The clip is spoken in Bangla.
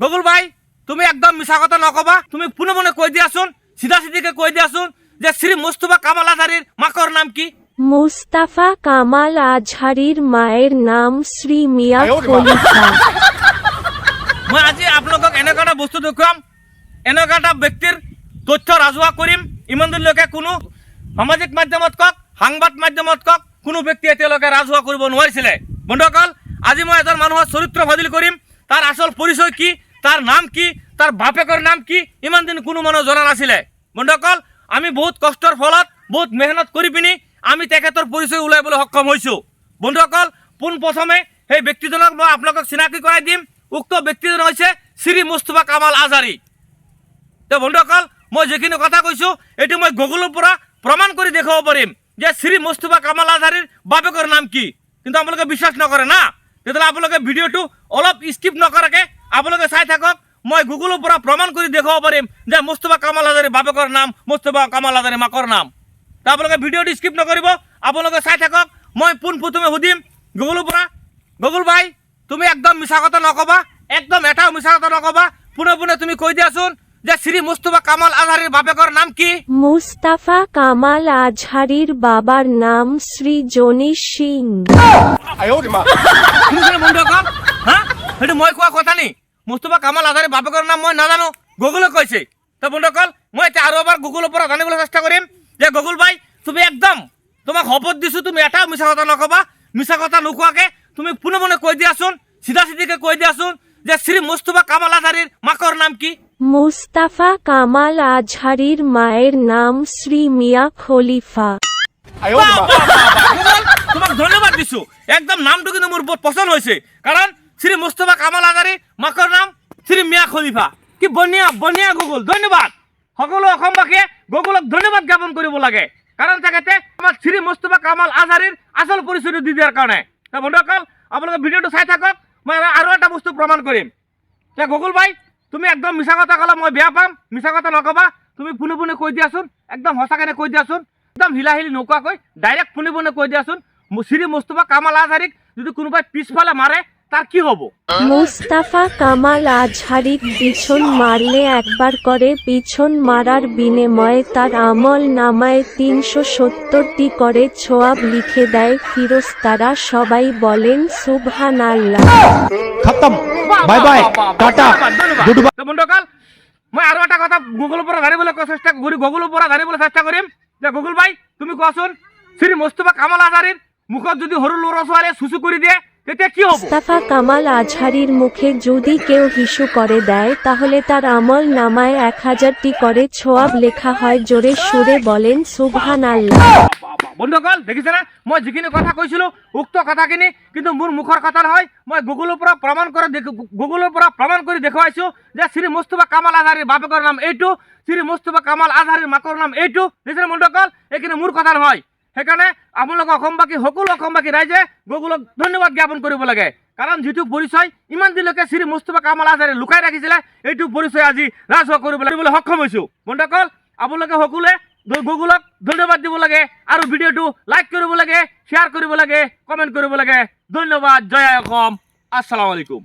গগুল ভাই তুমি একদম মিছা কথা নকবা। তুমি পুনে পুনে কই দিয়াছুন, সিধা সিধিকে কই দিয়াছুন যে শ্রী মুস্তফা কামাল আজহারির মাকর নাম কি? মুস্তাফা কামাল আজহারির মায়ের নাম শ্রী মিয়া খলিফা। মই আজি আপোনালোকক এনেকুৱা এটা বস্তু দেখুৱাম, এনেকুৱা এটা ব্যক্তিৰ তথ্য ৰাজহুৱা কৰিম। ইমান দিনলৈকে কোনো সামাজিক মাধ্যমত কওক, সাংবাদ মাধ্যমত কওক, কোনো ব্যক্তি এতিয়ালৈকে ৰাজহুৱা কৰিব নোৱাৰিছিলে। বন্ধুসকল, আজি মই এজন মানুহৰ চৰিত্ৰ ফাদিল কৰিম। তাৰ আচল পৰিচয় কি, তাৰ নাম কি, তাৰ বাপেকৰ নাম কি, ইমান দিন কোনো মানুহ জনা নাছিলে। বন্ধুসকল, আমি বহুত কষ্টৰ ফলত, বহুত মেহনত কৰি পিনি আমি তেখেতৰ পৰিচয় ওলাইবলৈ সক্ষম হৈছোঁ। বন্ধুসকল, পোনপ্ৰথমে সেই ব্যক্তিজনক মই আপোনালোকক চিনাকি কৰাই দিম। উক্ত ব্যক্তিজন হৈছে শ্ৰী মুস্তফা কামাল আজহাৰি। তো বন্ধুসকল, মই যিখিনি কথা কৈছোঁ এইটো মই গুগলৰ পৰা প্ৰমাণ কৰি দেখুৱাব পাৰিম যে শ্ৰী মুস্তফা কামাল আজহাৰিৰ বাপেকৰ নাম কি। কিন্তু আপোনালোকে বিশ্বাস নকৰে না, তেতিয়াহ'লে আপোনালোকে ভিডিঅ'টো অলপ স্কিপ নকৰাকৈ আপোনালোকে চাই থাকক। মই গুগলৰ পৰা প্ৰমাণ কৰি দেখুৱাব পাৰিম যে মুস্তফা কামাল আজহাৰিৰ বাপেকৰ নাম, মুস্তফা কামাল আজহাৰিৰ মাকৰ নাম। তো আপোনালোকে ভিডিঅ'টো স্কিপ নকৰিব, আপোনালোকে চাই থাকক। মই পোনপ্ৰথমে সুধিম গুগলৰ পৰা, গুগল ভাই তুমি একদম মিছা কথা নকবা, একদম এটাও মিছা কথা নকবা। পুনে পুনে তুমি কৈ দিয়াচোন যে শ্রী মুস্তফা কামাল আজহারির বাপেকর নাম কি? মুস্তাফা কামাল আজহারির বাবার নাম শ্রী জনি সিং। বন্ধুসকল, হ্যাঁ সেইটো মই কোৱা কথা নি? মুস্তফা কামাল আজহারির বাপেকৰ নাম মই নাজানো, গুগলে কৈছে। তো বন্ধুসকল, মই এতিয়া আৰু এবাৰ গুগলৰ পৰা জানিবলৈ চেষ্টা কৰিম যে গুগল ভাই তুমি একদম, তোমাক শপত দিছোঁ তুমি এটাও মিছা কথা নকবা। মিছা কথা নোকোৱাকৈ তুমি পুনে পুনে কৈ দিয়াচোন, সিধা সিধিকে কৈ দিয়াচোন যে শ্রী মুস্তফা কামাল আজহারির মাকৰ নাম কি? মুস্তাফা কামাল আজহারির মায়ের নাম শ্রী মিয়া খলিফা। তোমাক ধন্যবাদ দিছো, একদম নামটো কিন্তু মোৰ বহুত পছন্দ হৈছে। কাৰণ শ্ৰী মুস্তফা কামাল আজহাৰিৰ মাকৰ নাম শ্ৰী মিয়া খলিফা। কি বনিয়া বনিয়া গুগল, ধন্যবাদ। সকলো অসমবাসীয়ে গুগলক ধন্যবাদ জ্ঞাপন কৰিব লাগে, কাৰণ তেখেতে আমাৰ শ্ৰী মুস্তফা কামাল আজহাৰিৰ আচল পৰিচয়টো দি দিয়াৰ কাৰণে। বন্ধুসকল, আপোনালোকে ভিডিঅ'টো চাই থাকক, মই আৰু এটা বস্তু প্ৰমাণ কৰিম। গুগল ভাই তুমি একদম মিছা কথা ক'লে মই বেয়া পাম, মিছা কথা নকবা। তুমি পুনে পুনে কৈ দিয়াচোন, একদম সঁচাকৈ কৈ দিয়াচোন, একদম হিলাহিলি নোকোৱাকৈ ডাইৰেক্ট পুনে পুনে কৈ দিয়াচোন শ্রী মুস্তফা কামাল আজহারিক যদি কোনোবাই পিছফালে মাৰে তার কি হব? মুস্তাফা কামাল আজহারিক পিছন মারলে একবার করে পিছন মারার বিনিময়ে তার আমল নামায় ৩৭০টি করে ছোয়াব লিখে দেয় ফিরস্তারা। সবাই বলেন সুবহানাল্লাহ। খতম, bye bye, tata, good bye. বন্ধুসকল, মই আৰু এটা কথা গুগলৰ পৰা জানিবলৈ চেষ্টা কৰিম যে গুগল ভাই তুমি কোৱাচোন শ্ৰী মুস্তফা কামাল আজহাৰিৰ মুখত যদি সৰু ল'ৰা ছোৱালীয়ে চুচু কৰি দিয়ে তেতিয়া কি হ'ব? মুস্তাফা কামাল আজহারির মুখে যদি কেউ হিসু করে দেয় তাহলে তার আমল নামায় 1000টি করে ছোয়াব লেখা হয়। জোরে সুরে বলেন সুবহানাল্লাহ। বন্ধুসকল দেখিছে না, মই যিখিনি কথা কৈছিলোঁ উক্ত কথাখিনি কিন্তু মোৰ মুখৰ কথা নহয়। মই গুগলৰ পৰা প্ৰমাণ কৰি দেখুৱাইছোঁ যে শ্ৰী মুস্তফা কামাল আজহাৰিৰ বাপেকৰ নাম এইটো, শ্ৰী মুস্তফা কামাল আজহাৰিৰ মাকৰ নাম এইটো। দেখিছে বন্ধুসকল, এইখিনি মোৰ কথা নহয়। সেইকাৰণে আপোনালোক অসমবাসী, সকলো অসমবাসী ৰাইজে গুগলক ধন্যবাদ জ্ঞাপন কৰিব লাগে। কাৰণ যিটো পৰিচয় ইমান দিনলৈকে শ্ৰী মুস্তফা কামাল আজহাৰি লুকাই ৰাখিছিলে, এইটো পৰিচয় আজি ৰাজহুৱা কৰিবলৈ সক্ষম হৈছোঁ। বন্ধুসকল, আপোনালোকে সকলোৱে গুগলক ধন্যবাদ দিব লাগে আৰু ভিডিঅ'টো লাইক কৰিব লাগে, শ্বেয়াৰ কৰিব লাগে, কমেণ্ট কৰিব লাগে। ধন্যবাদ। জয় অসম, আসসালামু আলাইকুম।